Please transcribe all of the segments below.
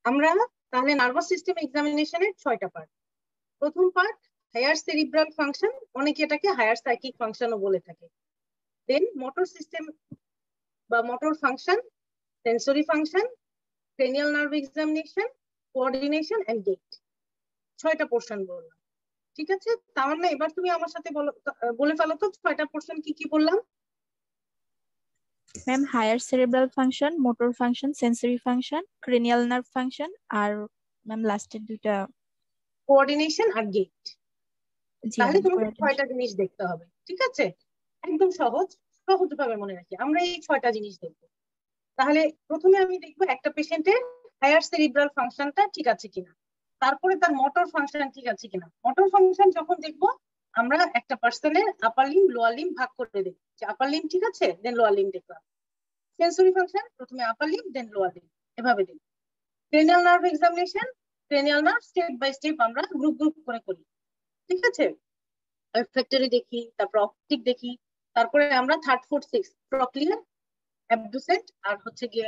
আমরা তাহলে nervous system এক্সামিনেশনের 6টা পার্ট। প্রথম পার্ট হায়ার সেরিব্রাল ফাংশন, অনেকে এটাকে হায়ার সাইকিক ফাংশনও বলে থাকে। দেন মোটর সিস্টেম বা motor function, sensory function, cranial nerve examination, coordination and gait. 6টা পোর্শন বললাম, ঠিক আছে? তাহলে এবার তুমি আমার সাথে বলে ফেলো তো 6টা পোর্শন কি কি বললাম। Ma'am higher cerebral function, motor function, sensory function, cranial nerve function, আর ম্যাম লাস্টের দুইটা কোঅর্ডিনেশন আর গেট। তাহলে তোমাকে 6টা জিনিস দেখতে হবে, ঠিক আছে? একদম সহজভাবে মনে রাখি আমরা এই 6টা জিনিস দেখবো। তাহলে প্রথমে আমি দেখবো একটা পেশেন্টের হায়ার সেরিব্রাল ফাংশনটা ঠিক আছে কিনা, তারপরে তার মোটর ফাংশন ঠিক আছে কিনা। মোটর ফাংশন যখন দেখবো আমরা একটা পার্সনের আপার লিম্ব লোয়ার লিম্ব ভাগ করে দেখবো যে আপার লিম্ব ঠিক আছে, দেন লোয়ার লিম্ব দেখলাম। সেন্সরি ফাংশন প্রথমে upper limb then lower limb, এভাবে দেখবো। Cranial nerve examination, cranial nerve step by step আমরা গ্রুপ করে করি, ঠিক আছে? ফ্যাক্টরি দেখি, তারপর অপটিক দেখি, তারপরে আমরা 3rd 4th 6th প্রক্লিয়ার, অ্যাবডুসেন্ট আর হচ্ছে গিয়ে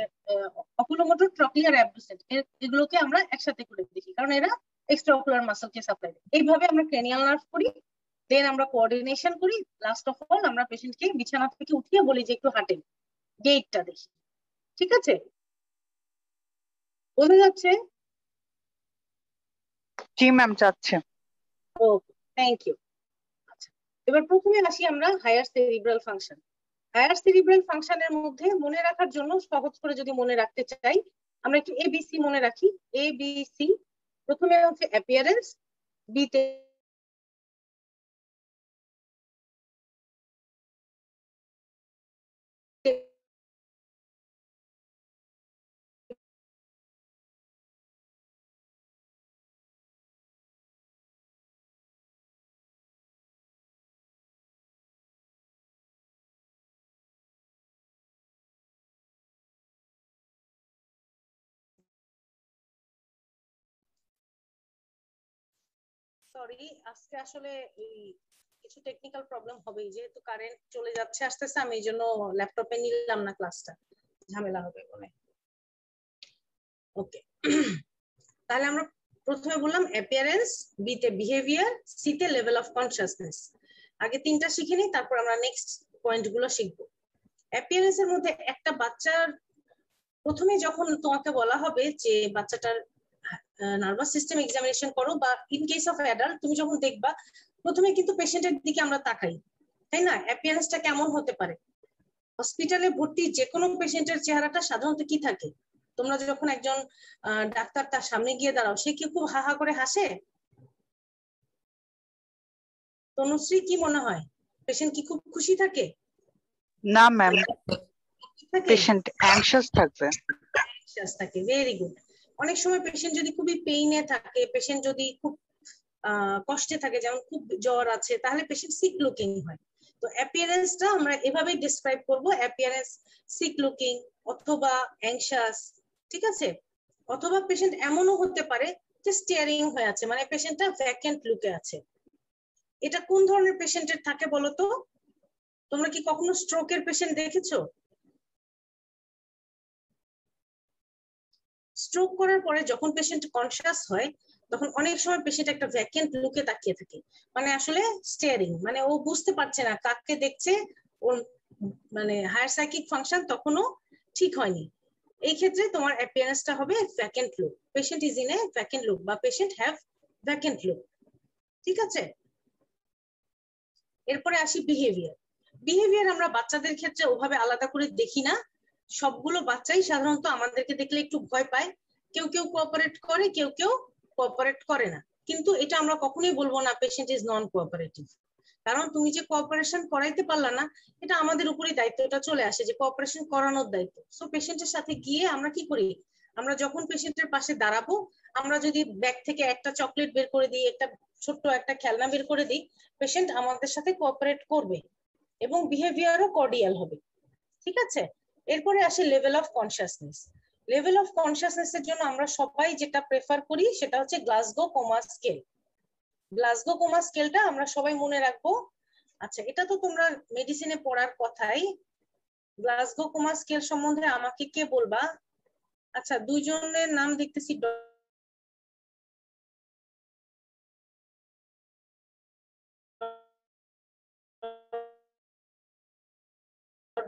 অকুলোমোটর, ট্রক্লিয়ার, অ্যাবডুসেন্ট, এগুলোকে আমরা একসাথে করে দেখি কারণ এরা এক্সট্রা অকুলার মাসলকে সাপ্লাই দেয়। এইভাবে আমরা ক্রেনিয়াল নার্ভ করি, দেন আমরা কোঅর্ডিনেশন করি, লাস্ট অফ অল আমরা পেশেন্টকে বিছানা থেকে উঠিয়ে বলি যে একটু হাঁটেন, গেটটা দেখি, ঠিক আছে? বোঝা যাচ্ছে? জি ম্যাম, যাচ্ছে। Okay, thank you. আচ্ছা, এবার প্রথমে আসি আমরা higher cerebral function. Higher cerebral ফাংশনের মধ্যে মনে রাখার জন্য সহজ করে যদি মনে রাখতে চাই আমরা একটু এবিসি মনে রাখি। এবিসি প্রথমে হচ্ছে অ্যাপিয়ারেন্স, বি তে সরি, আজকে আসলে এই কিছু টেকনিক্যাল প্রবলেম হবে, যেহেতু কারেন্ট চলে যাচ্ছে আসতেছে, আমি এই জন্য ল্যাপটপে নিলাম না ক্লাসটা, ঝামেলা হবে বলে। ওকে, তাহলে আমরা প্রথমে বললাম অ্যাপিয়ারেন্স, বি তে বিহেভিয়ার, সি তে লেভেল অফ কনসিয়াসনেস। আগে 3টা শিখে নিই, তারপর আমরা নেক্সট পয়েন্ট গুলো শিখবো। অ্যাপিয়ারেন্স এর মধ্যে একটা বাচ্চার প্রথমে যখন তোমাকে বলা হবে যে বাচ্চাটার নার্ভাস সিস্টেম এক্সামিনেশন করো, বা ইন কেস অফ অ্যাডাল্ট তুমি যখন দেখবা প্রথমে কিন্তু পেশেন্টের দিকে আমরা তাকাই, তাই না? অ্যাপিয়ারেন্সটা কেমন হতে পারে? হসপিটালে ভর্তি যে কোনো পেশেন্টের চেহারাটা সাধারণত কি থাকে? তোমরা যখন একজন ডাক্তার তার সামনে গিয়ে দাঁড়াও, সে কি খুব হাহা করে হাসে? তনুশ্রী, কি মনে হয় পেশেন্ট কি খুব খুশি থাকে? না ম্যাম, পেশেন্ট অ্যাংশাস থাকবে। অ্যাংশাস থাকে, ভেরি গুড। অনেক সময় পেশেন্ট যদি খুবই পেইনে থাকে, পেশেন্ট যদি খুব কষ্টে থাকে, যেমন খুব জ্বর আছে, তাহলে পেশেন্ট সিক লুকিং হয়। তো অ্যাপিয়ারেন্সটা আমরা এভাবে ডিসক্রাইব করব, অ্যাপিয়ারেন্স সিক লুকিং অথবা অ্যাংশাস, ঠিক আছে? অথবা পেশেন্ট এমনও হতে পারে যে স্টিয়ারিং হয়ে আছে, মানে পেশেন্টটা ভ্যাকেন্ট লুকে আছে। এটা কোন ধরনের পেশেন্টের থাকে বলো তো? তোমরা কি কখনো স্ট্রোকের পেশেন্ট দেখেছো? স্ট্রোক করার পরে যখন পেশেন্ট কনসিয়াস হয় তখন অনেক সময় পেশেন্ট একটা ভ্যাকেন্ট লুকে তাকিয়ে থাকে, মানে আসলে স্টিয়ারিং, মানে ও বুঝতে পারছে না কাকে দেখছে, ওর মানে হায়ার সাইকিক ফাংশন তখনও ঠিক হয়নি। এই ক্ষেত্রে তোমার অ্যাপিয়ারেন্সটা হবে vacant look, patient is in a vacant look বা পেশেন্ট হ্যাভ ভ্যাকেন্ট লুক, ঠিক আছে? এরপরে আসি বিহেভিয়ার। বিহেভিয়ার আমরা বাচ্চাদের ক্ষেত্রে ওভাবে আলাদা করে দেখি না, সবগুলো বাচ্চাই সাধারণত আমাদেরকে দেখলে একটু ভয় পায়, কেউ কেউ কোঅপারেট করে, কেউ কেউ কোঅপারেট করে না। কিন্তু এটা আমরা কখনোই বলবো না পেশেন্ট ইজ নন কোঅপারেটিভ, কারণ তুমি যে কোঅপারেশন করাইতে পারলা না, এটা আমাদের উপরেই দায়িত্বটা চলে আসে যে কোঅপারেশন করানোর দায়িত্ব। সো পেশেন্টের সাথে গিয়ে আমরা কি করি, আমরা যখন পেশেন্টের পাশে দাঁড়াবো, আমরা যদি ব্যাগ থেকে একটা চকলেট বের করে দিই, একটা ছোট্ট একটা খেলনা বের করে দিই, পেশেন্ট আমাদের সাথে কোঅপারেট করবে এবং বিহেভিয়ারও কর্ডিয়াল হবে, ঠিক আছে? এরপরে আসে level of consciousness. Level of consciousness এর জন্য আমরা সবাই যেটা প্রেফার করি সেটা হচ্ছে Glasgow coma scale. Glasgow coma স্কেলটা আমরা সবাই মনে রাখবো। আচ্ছা, এটা তো তোমরা মেডিসিনে পড়ার কথাই। গ্লাসগো কোমা স্কেল সম্বন্ধে আমাকে কে বলবা? আচ্ছা, দুইজনের নাম দেখতেছি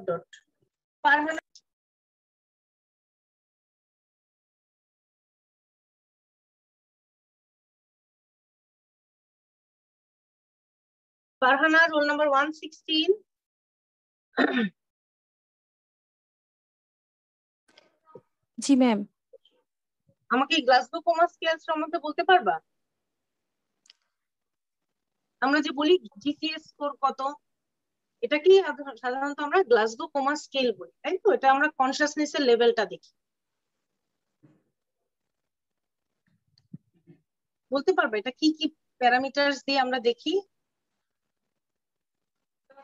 dot. Farhana, Farhana roll number 116। জি ম্যাম। আমাকে গ্লাসগো কোমা স্কেল সম্বন্ধে বলতে পারবা? আমরা যে বলি জিসিএস স্কোর কত, এটা কি সাধারণত আমরা গ্লাসগো কোমা স্কেল বলি, তাই তো? এটা আমরা কনসিয়াসনেস এর লেভেলটা দেখি। বলতে পারবে এটা কি কি প্যারামিটারস দিয়ে আমরা দেখি?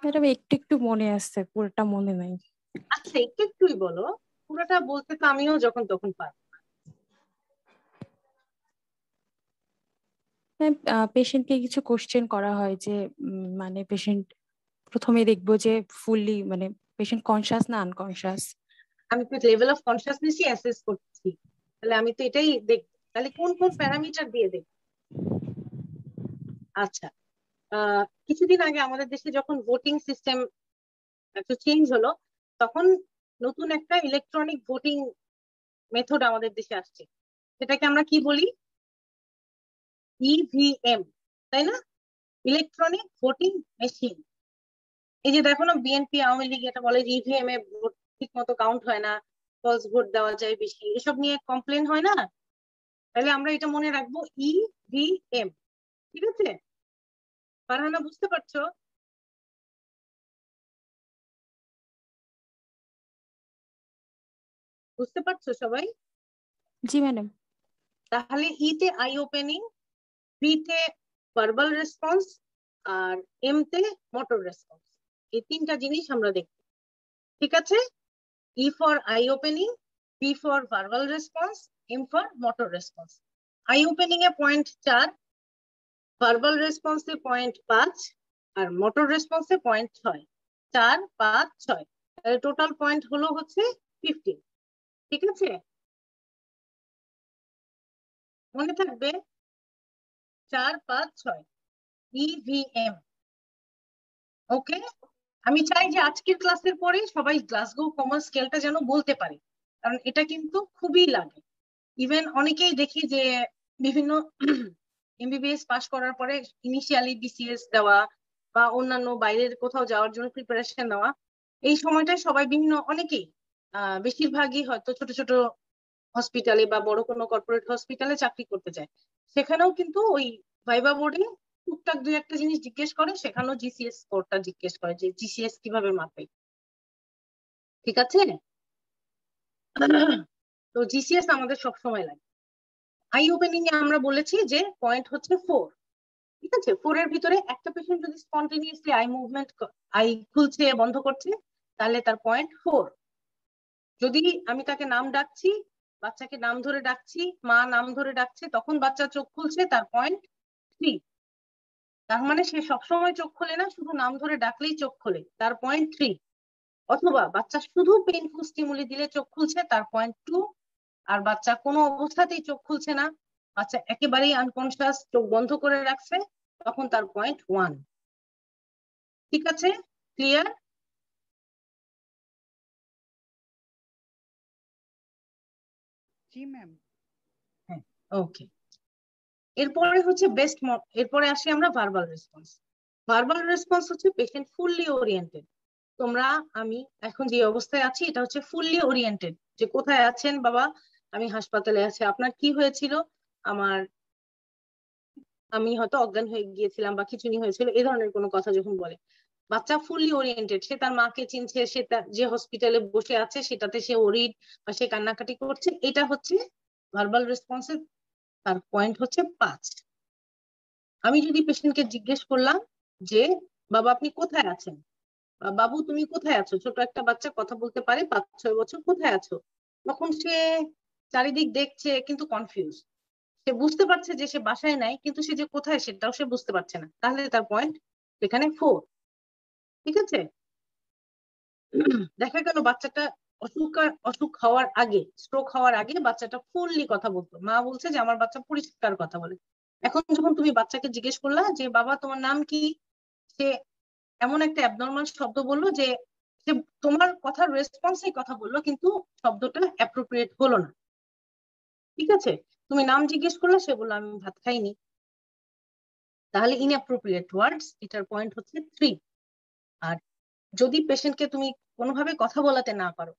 ম্যাডাম একটু একটু মনে আসছে, পুরোটা মনে নাই। আচ্ছা, একটু একটুই বলো, পুরোটা বলতে তো আমিও যখন তখন পারবো। ম্যাম পেশেন্টকে কিছু কোশ্চেন করা হয় যে মানে পেশেন্ট প্রথমে দেখবো যে ফুললি মানে পেশেন্ট কনসিয়াস না আনকনসিয়াস। আমি তো লেভেল অফ কনসিয়াসনেসই অ্যাসেস করছি, তাহলে আমি তো এটাই দেখব। তাহলে কোন কোন প্যারামিটার দিয়ে দেখব? আচ্ছা, কিছুদিন আগে আমাদের দেশে যখন ভোটিং সিস্টেম একটু চেঞ্জ হলো, তখন নতুন একটা ইলেকট্রনিক ভোটিং মেথড আমাদের দেশে আসছে, সেটাকে আমরা কি বলি? ইভিএম, তাই না? Electronic voting machine. এই যে দেখো না, বিএনপি আওয়ামী লীগ এটা বলে ইভিএম এ ভোট ঠিক মতো কাউন্ট হয় না, ফলস ভোট দেওয়া যায় বেশি, এসব নিয়ে কমপ্লেন হয় না? তাহলে আমরা এটা মনে রাখবো, ইভিএম। ঠিক আছে? ফারহানা, বুঝতে পারছো? বুঝতে পারছো সবাই? জি ম্যাডাম। তাহলে তে আই ওপেনিং, তে ভার্বাল রেসপন্স, আর তে মোটর রেসপন্স। এই তিনটা জিনিস আমরা দেখব। ঠিক আছে? E for eye opening, V for verbal response, M for motor response. Eye opening এ 0.4, ভার্বাল রেসপন্সে 0.5, আর মোটর রেসপন্সে 0.6। 4, 5, 6, তাহলে টোটাল পয়েন্ট হলো হচ্ছে 15। ঠিক আছে? মনে থাকবে 4, 5, 6 ইভিএম। ওকে, আমি চাই যে আজকের ক্লাসের পরে সবাই গ্লাসগো কোমা স্কেলটা যেন বলতে পারে, কারণ এটা কিন্তু খুবই লাগে। ইভেন অনেকেই দেখি যে বিভিন্ন এমবিবিএস পাশ করার পরে ইনিশিয়ালি বিসিএস দেওয়া বা অন্যান্য বাইরের কোথাও যাওয়ার জন্য প্রিপারেশন নেওয়া, এই সময়টায় সবাই বিভিন্ন অনেকেই বেশিরভাগই হয়তো ছোট ছোট হসপিটালে বা বড় কোনো কর্পোরেট হসপিটালে চাকরি করতে যায়। সেখানেও কিন্তু ওই ভাইবা বোর্ডে টুকটাক দুই একটা জিনিস জিজ্ঞেস করে, সেখানেও জিসিএস স্কোরটা জিজ্ঞেস করে যে জিসিএস কিভাবে মাপে। ঠিক আছে? তো জিসিএস আমাদের সব সময় লাগে। আই ওপেনিং এ আমরা বলেছি যে পয়েন্ট হচ্ছে 4। ঠিক আছে? 4 এর ভিতরে একটা পেশেন্ট যদি স্পন্টেনিয়াসলি আই মুভমেন্ট, আই খুলছে বন্ধ করছে, তাহলে তার পয়েন্ট 4। যদি আমি তাকে নাম ডাকছি, বাচ্চাকে নাম ধরে ডাকছি, মা নাম ধরে ডাকছে, তখন বাচ্চা চোখ খুলছে, তার পয়েন্ট 3। তার মানে সে সবসময় চোখ খোলে না, শুধু নাম ধরে ডাকলেই চোখ খোলে, তার পয়েন্ট 3। অথবা বাচ্চা শুধু পেইনফুল স্টিমুলি দিলে চোখ খুলছে, তার পয়েন্ট 2। আর বাচ্চা কোনো অবস্থাতেই চোখ খুলছে না, বাচ্চা একেবারেই আনকনসিয়াস, চোখ বন্ধ করে রাখছে, তখন তার পয়েন্ট 1। ঠিক আছে? ক্লিয়ার? জি ম্যাম। হ্যাঁ, ওকে। এরপরে হচ্ছে এরপরে আসি আমরা ভার্বাল রেসপন্স। ভার্বাল রেসপন্স হচ্ছে পেশেন্ট ফুললি ওরিয়েন্টেড। তোমরা, আমি এখন যে অবস্থায় আছি এটা হচ্ছে ফুললি ওরিয়েন্টেড, যে কোথায় আছেন বাবা, আমি হাসপাতালে আছি, আপনার কি হয়েছিল, আমি হয়তো অজ্ঞান হয়ে গিয়েছিলাম বা খিঁচুনি হয়েছিল, এই ধরনের কোনো কথা যখন বলে, বাচ্চা ফুললি ওরিয়েন্টেড, সে তার মাকে চিনছে, সে যে হসপিটালে বসে আছে সেটাতে সে ওরিড বা সে কান্নাকাটি করছে, এটা হচ্ছে ভার্বাল রেসপন্সের, তার পয়েন্ট হচ্ছে 5। আমি যদি পেশেন্টকে জিজ্ঞেস করলাম যে বাবা আপনি কোথায় আছেন, বা বাবু তুমি কোথায় আছো, ছোট একটা বাচ্চা কথা বলতে পারে 5-6 বছর, কোথায় আছো, তখন সে চারিদিক দেখছে কিন্তু কনফিউজ, সে বুঝতে পারছে যে সে বাসায় নাই, কিন্তু সে যে কোথায় সেটাও সে বুঝতে পারছে না, তাহলে তার পয়েন্ট এখানে 4। ঠিক আছে? দেখা গেল বাচ্চাটা অসুখ হওয়ার আগে, স্ট্রোক হওয়ার আগে বাচ্চাটা ফুললি কথা বলতো। মা বলছে যে আমার বাচ্চা পরিষ্কার কথা বলে। এখন যখন তুমি বাচ্চাকে জিজ্ঞেস করলা যে বাবা তোমার নাম কি, সে এমন একটা অ্যাবনর্মাল শব্দ বললো যে সে তোমার কথার রেসপন্সেই কথা বললো, কিন্তু শব্দটা অ্যাপ্রোপ্রিয়েট হলো না। ঠিক আছে, তুমি নাম জিজ্ঞেস করলে সে বললো আমি ভাত খাইনি, তাহলে ইনঅ্যাপ্রোপ্রিয়েট ওয়ার্ডস, এটার পয়েন্ট হচ্ছে 3। আর যদি পেশেন্টকে তুমি কোনোভাবে কথা বলাতে না পারো,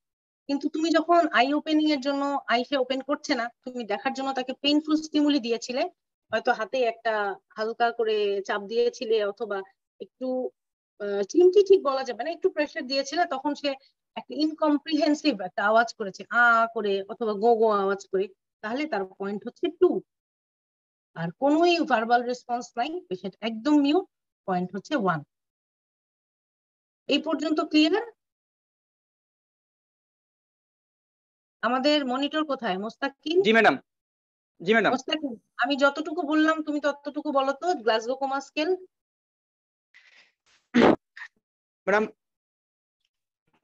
কিন্তু তুমি যখন আই ওপেনিং এর জন্য আইসে ওপেন করছে না, তুমি দেখার জন্য তাকে পেইনফুল স্টিমুলি দিয়েছিলে, হয়তো হাতে একটা হালকা করে চাপ দিয়েছিলে, অথবা একটু চিমটি ঠিক বলা যাবে না, একটু প্রেসার দিয়েছিলে, তখন সে একটা ইনকম্প্রিহেন্সিভ একটা আওয়াজ করেছে, আ করে অথবা গো গো আওয়াজ করে, তাহলে তার পয়েন্ট হচ্ছে 2। আর কোনোই ভার্বাল রেসপন্স নাই, পেশেন্ট একদম মিউট, পয়েন্ট হচ্ছে 1। এই পর্যন্ত ক্লিয়ার? আমাদের মনিটর কোথায়? মোস্তাকিন? জি ম্যাডাম। জি ম্যাডাম। মোস্তাকিন, আমি যতটুকু বললাম তুমি ততটুকু বলো তো, গ্লাসগো কোমা স্কেল। ম্যাডাম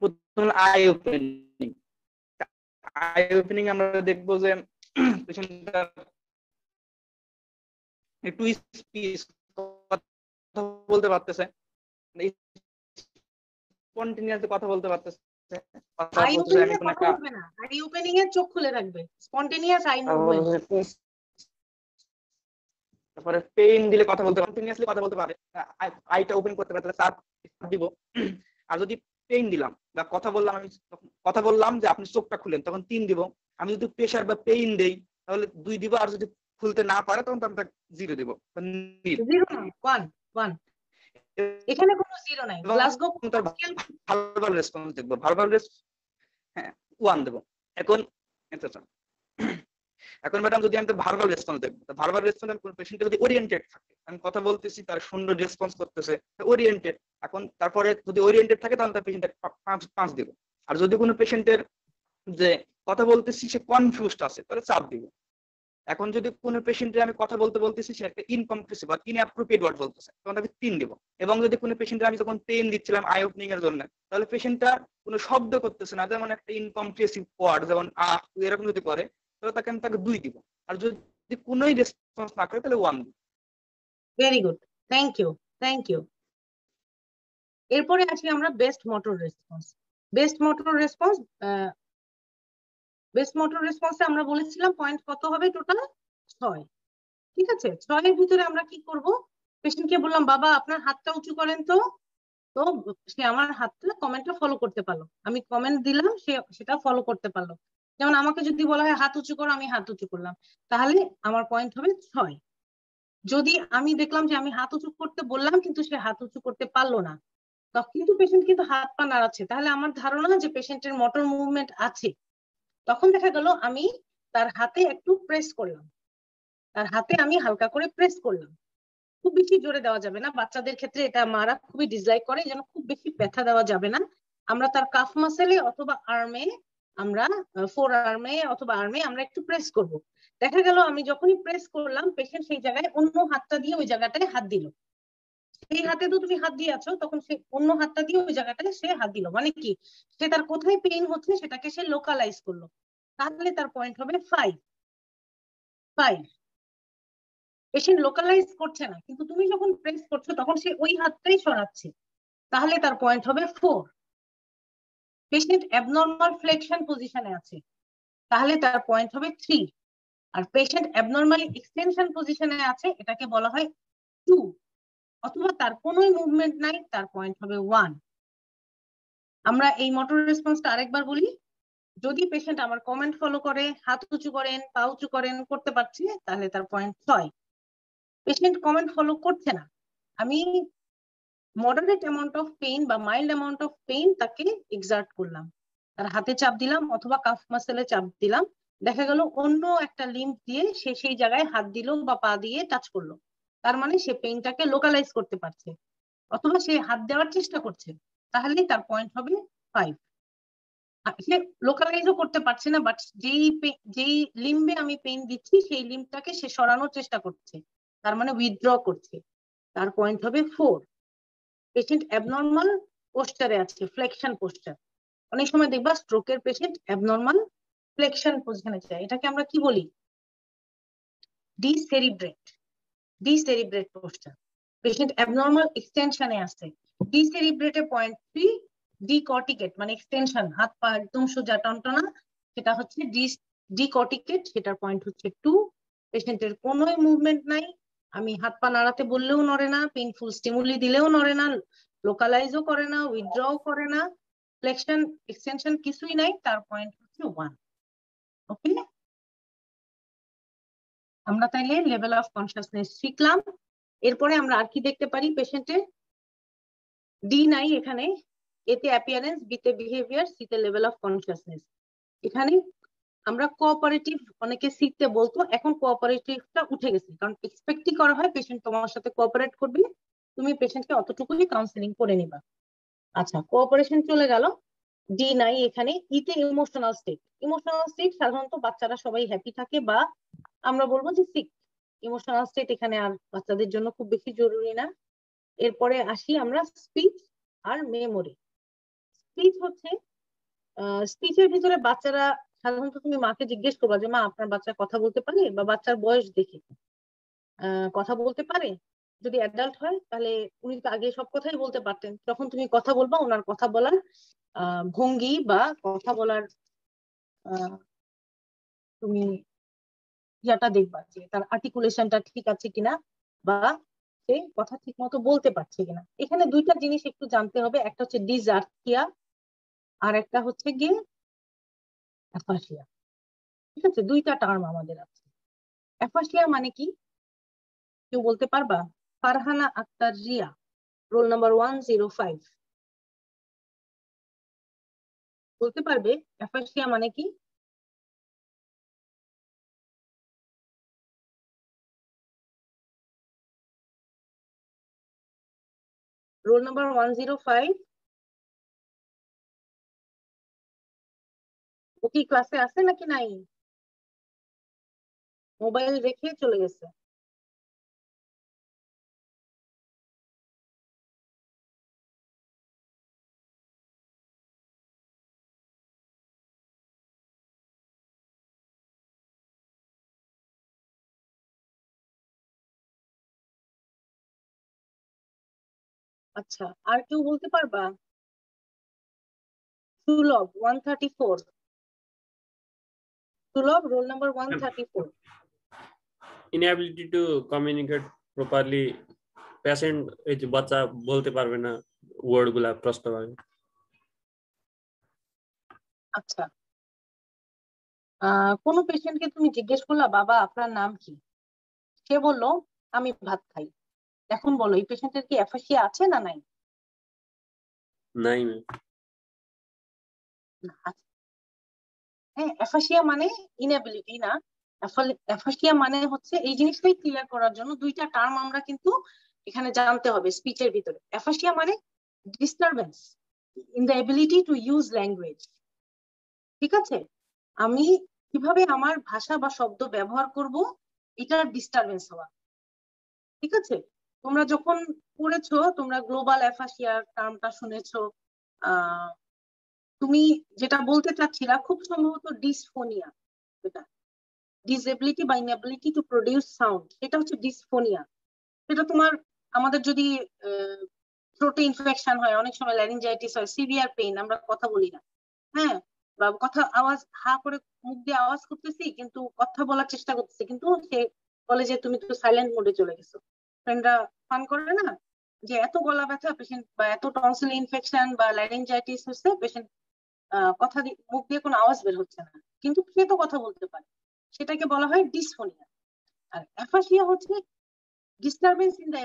প্রথম আই ওপেনিং, আই ওপেনিং আমরা দেখবো যে পেশেন্টটা একটু স্পিচ কথা বলতে পারতেছে, স্পন্টেনিয়াসলি কথা বলতে পারতেছে। আই ওপেনিং এ কথা বলবে না, আই ওপেনিং এ চোখ খুলে রাখবে, স্পন্টেনিয়াস আই মুভমেন্ট। তারপরে পেইন দিলে কথা বলতে, কন্টিনিউয়াসলি কথা বলতে পারে, আইটা ওপেন করতে পারে, তাহলে চাপ দিব। আর যদি পেইন দিলাম বা কথা বললাম, আমি কথা বললাম যে আপনি চোখটা খুলেন, তখন 3 দিব। আমি যদি প্রেসার বা পেইন দেই তাহলে 2 দিব, আর যদি খুলতে না পারে তখন আমি 0 দিব। 0 না, 1 এখানে কোনো 0 নাই। গ্লাসগো স্কেল ভার্বাল রেসপন্স দেখব, ভার্বাল রেসপন্স হ্যাঁ 1 দেব। এখন ম্যাডাম যদি আমি তো ভার্বাল রেসপন্স দেখবো, ভার্বাল রেসপন্স কোন পেশেন্ট যদি ওরিয়েন্টেড থাকে, আমি কথা বলতেছি তার সুন্দর রেসপন্স করতেছে, ওরিয়েন্টেড, এখন তারপরে যদি ওরিয়েন্টেড থাকে তাহলে তার পেশেন্টের 5 দিব। আর যদি কোনো পেশেন্টের যে কথা বলতেছি সে কনফিউজড আছে, তাহলে 4 দিব। এখন যদি কোনো পেশেন্টের আমি কথা বলতেছি সে একটা ইনকমপ্রেসিভ বা ইনঅ্যাপ্রোপ্রিয়েট ওয়ার্ড বলতেছে, তখন তাকে 3 দিব। এবং যদি কোনো পেশেন্টের আমি যখন পেইন দিচ্ছিলাম আই ওপেনিং এর জন্য, তাহলে পেশেন্টটা কোনো শব্দ করতেছে না, যেমন একটা ইনকমপ্রেসিভ ওয়ার্ড যেমন এরকম যদি করে, তাহলে তাকে আমি 2 দিব। আর যদি কোনোই রেসপন্স না করে তাহলে 1 দিব। Very good, thank you. এরপরে আসি আমরা best motor response. Best motor রেসপন্সে আমরা বলেছিলাম পয়েন্ট কত হবে? টোটাল 6। ঠিক আছে, 6 এর ভিতরে আমরা কি করব? পেশেন্টকে বললাম বাবা আপনার হাতটা উঁচু করেন তো সে আমার হাতটা কমেন্টটা ফলো করতে পারলো, আমি কমেন্ট দিলাম সে সেটা ফলো করতে পারলো। যেমন আমাকে যদি বলা হয় হাত উঁচু করো, আমি হাত উঁচু করলাম, তাহলে আমার পয়েন্ট হবে 6। যদি আমি দেখলাম যে আমি হাত উঁচু করতে বললাম কিন্তু সে হাত উঁচু করতে পারলো না, কিন্তু পেশেন্ট কিন্তু হাত পা নাড়াচ্ছে, তাহলে আমার ধারণা যে পেশেন্টের মোটর মুভমেন্ট আছে। তখন দেখা গেল আমি তার হাতে একটু প্রেস করলাম, তার হাতে আমি হালকা করে প্রেস করলাম, খুব বেশি জোরে দেওয়া যাবে না, বাচ্চাদের ক্ষেত্রে এটা মারা খুবই ডিসলাইক করে, যেন খুব বেশি ব্যথা দেওয়া যাবে না। আমরা তার কাফ মাসেলে অথবা আর্মে, আমরা ফোর আর্মে অথবা আর্মে আমরা একটু প্রেস করব। দেখা গেল আমি যখনই প্রেস করলাম পেশেন্ট সেই জায়গায় অন্য হাতটা দিয়ে ওই জায়গাটায় হাত দিল, সেই হাতে তো তুমি হাত দিয়ে আছো, তখন সে অন্য হাতটা দিয়ে ওই জায়গাটায় সে হাত দিল, মানে কি সে তার কোথায় পেইন হচ্ছে সেটাকে সে লোকালাইজ করলো, তাহলে তার পয়েন্ট হবে 5। পেশেন্ট লোকালাইজ করছে না, কিন্তু তুমি যখন প্রেস করছো তখন সে ওই হাতটাই সরাচ্ছে, তাহলে তার পয়েন্ট হবে 4। পেশেন্ট অ্যাবনর্মাল ফ্লেকশন পজিশনে আছে, তাহলে তার পয়েন্ট হবে 3। আর পেশেন্ট অ্যাবনর্মালি এক্সটেনশন পজিশনে আছে, এটাকে বলা হয় 2। অথবা তার কোনোই মুভমেন্ট নাই, তার পয়েন্ট হবে 1। আমরা এই মোটর রেসপন্সটা আরেকবার বলি। যদি পেশেন্ট আমার কমেন্ট ফলো করে, হাত উঁচু করেন, পা উঁচু করেন, করতে পারছে, তাহলে তার পয়েন্ট 6। পেশেন্ট কমেন্ট ফলো করছে না, আমি মডারেট অ্যামাউন্ট অফ পেইন বা মাইল্ড অ্যামাউন্ট অফ পেইন তাকে এক্সার্ট করলাম, তার হাতে চাপ দিলাম অথবা কাফ মাসেলে চাপ দিলাম, দেখা গেল অন্য একটা লিম্ফ দিয়ে সে সেই জায়গায় হাত দিল বা পা দিয়ে টাচ করলো, তার মানে সে পেইনটাকে লোকালাইজ করতে পারছে অথবা সে হাত দেওয়ার চেষ্টা করছে, তাহলেই তার পয়েন্ট হবে 5। সে লোকালাইজও করতে পারছে না, বাট যেই লিম্বে আমি পেইন দিচ্ছি সেই লিম্বটাকে সে সরানোর চেষ্টা করছে, তার মানে উইথড্র করছে, তার পয়েন্ট হবে 4। পেশেন্ট অ্যাবনর্মাল পোস্টারে আছে, ফ্লেকশন পোস্টার, অনেক সময় দেখবা স্ট্রোকের পেশেন্ট অ্যাবনর্মাল ফ্লেকশন পজিশনে যায়, এটাকে আমরা কি বলি? ডিসেরিব্রেট পোস্টার। পেশেন্ট অ্যাবনর্মাল এক্সটেনশনে আসছে, ডিসেরিব্রেটে 0.3, ডিকর্টিকেট মানে এক্সটেনশন, হাত পা একদম সোজা টনটনা, সেটা হচ্ছে ডিকর্টিকেট, সেটার পয়েন্ট হচ্ছে 2। পেশেন্টের কোনো মুভমেন্ট নাই, আমি হাত পা নাড়াতে বললেও নড়ে না, পেইনফুল স্টিমুলি দিলেও নড়ে না, লোকালাইজও করে না, উইথড্রও করে না, ফ্লেকশন এক্সটেনশন কিছুই নাই, তার পয়েন্ট হচ্ছে 1। ওকে, আমরা তাইলে লেভেল অফ কনসিয়াসনেস শিখলাম। এরপরে আমরা আর কি দেখতে পারি পেশেন্টের? ডি নাই এখানে, এতে অ্যাপিয়ারেন্স, বিতে বিহেভিয়ার, সিতে লেভেল অফ কনসিয়াসনেস। এখানে আমরা কোঅপারেটিভ, অনেকে সিতে বলতো, এখন কোঅপারেটিভটা উঠে গেছে, কারণ এক্সপেক্টই করা হয় পেশেন্ট তোমার সাথে কোঅপারেট করবে, তুমি পেশেন্টকে অতটুকুই কাউন্সিলিং করে নিবা। আচ্ছা, কোঅপারেশন চলে গেল, ডি নাই এখানে। ইতে ইমোশনাল স্টেট সাধারণত বাচ্চারা সবাই হ্যাপি থাকে, বা আমরা বলবো যে সিক। ইমোশনাল স্টেট এখানে আর বাচ্চাদের জন্য খুব বেশি জরুরি না। এরপরে আসি আমরা স্পিচ আর মেমোরি। স্পিচ হচ্ছে, স্পিচের ভিতরে বাচ্চারা সাধারণত, তুমি মাকে জিজ্ঞেস করবা যে মা আপনার বাচ্চা কথা বলতে পারে, বা বাচ্চার বয়স দেখে কথা বলতে পারে। যদি অ্যাডাল্ট হয় তাহলে উনি তো আগে সব কথাই বলতে পারতেন, যখন তুমি কথা বলবা ওনার কথা বলার ভঙ্গি বা কথা বলার তুমি ইয়াটা দেখবা যে তার আর্টিকুলেশনটা ঠিক আছে কিনা, বা সে কথা ঠিক মতো বলতে পারছে কিনা। এখানে দুইটা জিনিস একটু জানতে হবে, একটা হচ্ছে ডিসআর্থিয়া আর একটা হচ্ছে গিয়ে অ্যাফাসিয়া। ঠিক আছে, দুইটা টার্ম আমাদের আছে। অ্যাফাসিয়া মানে কি কেউ বলতে পারবা? ফারহানা আক্তার রিয়া, রোল নাম্বার 105, বলতে পারবে অ্যাফাসিয়া মানে কি? রোল নাম্বার 105, ও কি ক্লাসে আছে নাকি নাই? মোবাইল রেখে চলে গেছে? আচ্ছা, আর কেউ বলতে পারবা? সুলভ 134, সুলভ roll number 134। inability to communicate properly, patient এই যে বাচ্চা বলতে পারবে না ওয়ার্ড গুলা প্রস্তাবে। আচ্ছা, কোন পেশেন্টকে তুমি জিজ্ঞেস করলা বাবা আপনার নাম কি, সে বললো আমি ভাত খাই, এখন বলো এই পেশেন্টের কি অ্যাফাসিয়া আছে না নাই? নাই। হ্যাঁ, অ্যাফাসিয়া মানে ইনএবিলিটি না, অ্যাফাসিয়া মানে হচ্ছে, এই জিনিসটাই ক্লিয়ার করার জন্য দুইটা টার্ম আমরা কিন্তু এখানে জানতে হবে স্পিচের ভিতরে। অ্যাফাসিয়া মানে disturbance in the ability to use language. ঠিক আছে, আমি কিভাবে আমার ভাষা বা শব্দ ব্যবহার করব, এটার ডিস্টারবেন্স হওয়া। ঠিক আছে, তোমরা যখন পড়েছো, তোমরা গ্লোবাল অ্যাফাসিয়ার টার্মটা শুনেছো, তুমি যেটা বলতে চাচ্ছিলা খুব সম্ভবত ডিসফোনিয়া, এটা ডিসএবিলিটি বা ইনএবিলিটি টু প্রডিউস সাউন্ড, এটা হচ্ছে ডিসফোনিয়া। এটা তোমার, আমাদের যদি থ্রোটে ইনফেকশন হয়, অনেক সময় ল্যারিঞ্জাইটিস হয়, সিভিয়ার পেইন, আমরা কথা বলি না, হ্যাঁ, বা কথা আওয়াজ হা করে মুখ দিয়ে আওয়াজ করতেছি কিন্তু কথা বলার চেষ্টা করতেছি, কিন্তু সে বলে যে তুমি তো সাইলেন্ট মোডে চলে গেছো। ফ্রেন্ডরা ফান করে না যে এত গলা ব্যথা পেশেন্ট, বা এত টনসিল ইনফেকশন বা ল্যারিঞ্জাইটিস হচ্ছে, পেশেন্ট কথা মুখ দিয়ে কোনো আওয়াজ বের হচ্ছে না, কিন্তু সে তো কথা বলতে পারে, সেটাকে বলা হয় ডিসফোনিয়া। আর অ্যাফাসিয়া হচ্ছে disturbance in the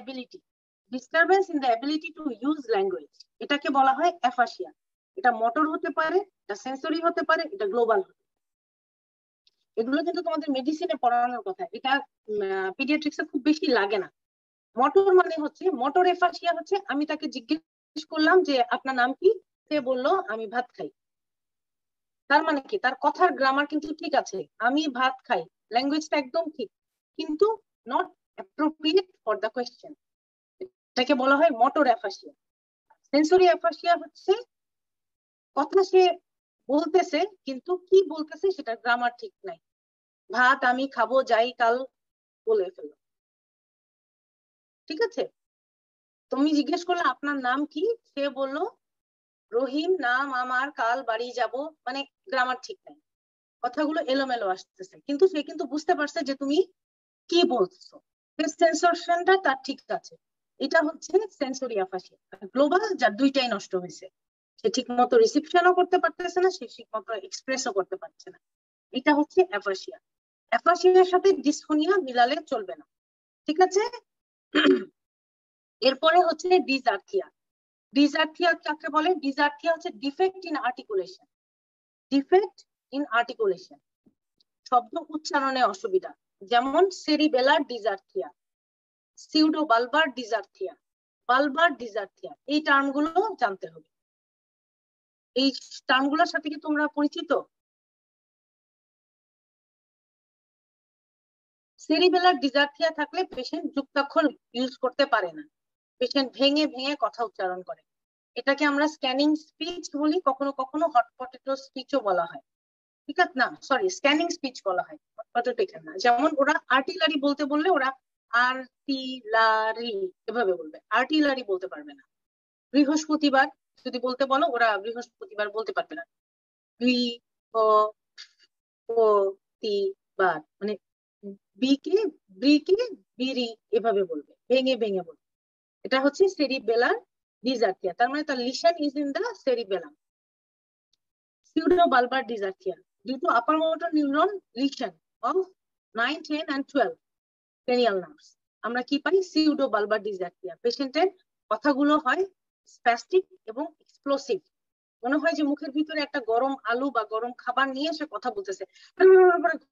ability to use language, এটাকে বলা হয় অ্যাফাসিয়া। এটা মোটর হতে পারে, এটা সেন্সরি হতে পারে, এটা গ্লোবাল হতে পারে। এগুলো কিন্তু তোমাদের মেডিসিনে পড়ানোর কথা, এটা পিডিয়াট্রিক্সে খুব বেশি লাগে না। মোটর মানে হচ্ছে, মোটর অ্যাফাসিয়া হচ্ছে আমি তাকে জিজ্ঞেস করলাম যে আপনার নাম কি, সে বললো আমি ভাত খাই, তার মানে কি তার কথার গ্রামার কিন্তু ঠিক আছে, আমি ভাত খাই, ল্যাঙ্গুয়েজটা একদম ঠিক, কিন্তু not appropriate for the question, এটাকে বলা হয় মোটর অ্যাফাসিয়া। সেন্সরি অ্যাফাসিয়া হচ্ছে কথা সে বলতেছে কিন্তু কি বলতেছে সেটা গ্রামার ঠিক নাই। ভাত আমি খাবো যাই কাল বলে ফেলো, ঠিক আছে? তুমি জিজ্ঞেস করলে আপনার নাম কি, সে বললো রহিম নাম আমার, কাল বাড়ি যাব, মানে গ্রামার ঠিক নাই, কথাগুলো এলোমেলো আসতেছে, কিন্তু সে কিন্তু বুঝতে পারছে যে তুমি কি বলছো, সেন্সরশনটা তার ঠিক আছে। এটা হচ্ছে সেন্সরি অ্যাফাসিয়া। গ্লোবাল যার দুইটাই নষ্ট হয়েছে, সে ঠিক মতো রিসিপশনও করতে পারতেছে না, সে ঠিক মতো এক্সপ্রেসও করতে পারছে না, এটা হচ্ছে অ্যাফাসিয়া। অ্যাফাসিয়ার সাথে ডিসফোনিয়া মিলালে চলবে না, ঠিক আছে? এরপরে হচ্ছে ডিসআর্থিয়া। ডিসআর্থিয়া কাকে বলে? ডিসআর্থিয়া হচ্ছে defect in articulation. Defect in articulation, শব্দ উচ্চারণে অসুবিধা, যেমন cerebellar ডিসআর্থিয়া, pseudo bulbar dysarthria, bulbar ডিসআর্থিয়া। এই টার্মগুলো জানতে হবে। এই টার্মগুলোর সাথে কি তোমরা পরিচিত? সেরিবেলার ডিসআর্থিয়া থাকলে পেশেন্ট যুক্তাক্ষর ইউজ করতে পারে না, পেশেন্ট ভেঙে ভেঙে কথা উচ্চারণ করে। এটাকে আমরা স্ক্যানিং স্পিচ বলি, কখনো কখনো হট পটেটো স্পিচও বলা হয়, ঠিক আছে? না সরি, স্ক্যানিং স্পিচ বলা হয়, হট পটেটো এখানে না। যেমন ওরা আর্টিলারি বলতে বললে ওরা আর্টিলারি এভাবে বলবে, আর্টিলারি বলতে পারবে না। বৃহস্পতিবার যদি বলতে বলো, ওরা বৃহস্পতিবার বলতে পারবে না। বৃহস্পতিবার মানে বিকে ব্রিকে বিরি এভাবে বলবে, ভেঙে ভেঙে বলবে। এটা হচ্ছে সেরিবেলার ডিসআর্থিয়া, তার মানে তার lesion is in the cerebellum. Pseudo-bulbar dysarthria due to upper motor neuron lesion of 9, 10 and 12 cranial nerves. আমরা কি পাই? Pseudo-bulbar dysarthria। পেশেন্টের কথাগুলো হয় স্প্যাস্টিক এবং এক্সপ্লোসিভ, মনে হয় যে মুখের ভিতরে একটা গরম আলু বা গরম খাবার নিয়ে সে কথা বলতেছে,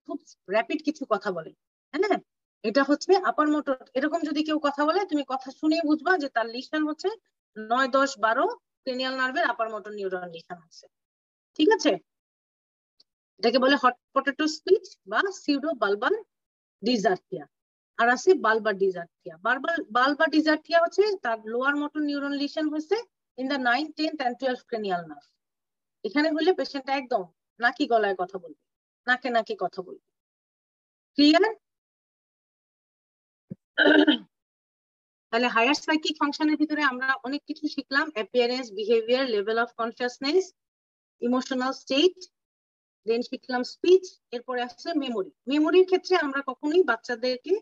খুব র্যাপিড কিছু কথা বলে। হ্যাঁ, এটা হচ্ছে আপার মোটর। এরকম যদি কেউ কথা বলে, তুমি কথা শুনে বুঝবা যে তার লিশন হচ্ছে 9, 10, 12 ক্রেনিয়াল নার্ভের আপার মোটর নিউরন লিশন আছে, ঠিক আছে? এটাকে বলে হট পটেটো স্পিচ বা সিউডো বালবার ডিসআর্থিয়া। আর আছে বালবার ডিসআর্থিয়া। বালবার ডিসআর্থিয়া হচ্ছে তার লোয়ার মোটর নিউরন লিশন হয়েছে in the 9, 10 and 12 cranial nerve. এখানে হলে পেশেন্টটা একদম নাকি গলায় কথা বলবে, নাকে নাকি কথা বলবে। ক্লিয়ার? তাহলে হায়ার সাইকিক ফাংশনের ভিতরে আমরা অনেক কিছু শিখলাম, appearance, behaviour, level of consciousness, emotional state, then শিখলাম স্পিচ। এরপরে আসছে মেমোরি। মেমোরির ক্ষেত্রে আমরা কখনোই বাচ্চাদেরকে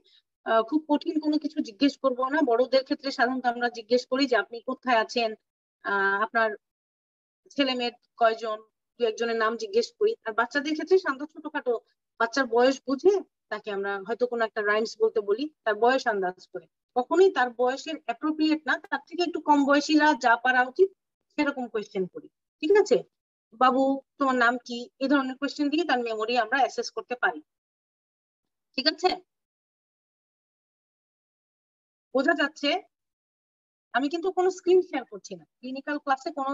খুব কঠিন কোনো কিছু জিজ্ঞেস করবো না। বড়দের ক্ষেত্রে সাধারণত আমরা জিজ্ঞেস করি যে আপনি কোথায় আছেন, আপনার ছেলে মেয়ে কয়জন, দু একজনের নাম জিজ্ঞেস করি। আর বাচ্চাদের ক্ষেত্রে শান্ত ছোটখাটো বাচ্চার বয়স বুঝে তাকে আমরা হয়তো কোনো একটা রাইমস বলতে বলি, তার বয়স আন্দাজ করে। কখনোই তার বয়সের অ্যাপ্রোপ্রিয়েট না, তার থেকে একটু কম বয়সীরা যা পারা উচিত সেরকম কোয়েশ্চেন করি, ঠিক আছে? বাবু তোমার নাম কি, এই ধরনের কোয়েশ্চেন দিয়ে তার মেমোরি আমরা অ্যাসেস করতে পারি, ঠিক আছে? বোঝা যাচ্ছে? আমি কিন্তু কোনো স্ক্রিন শেয়ার করছি না, ক্লিনিক্যাল ক্লাসে কোনো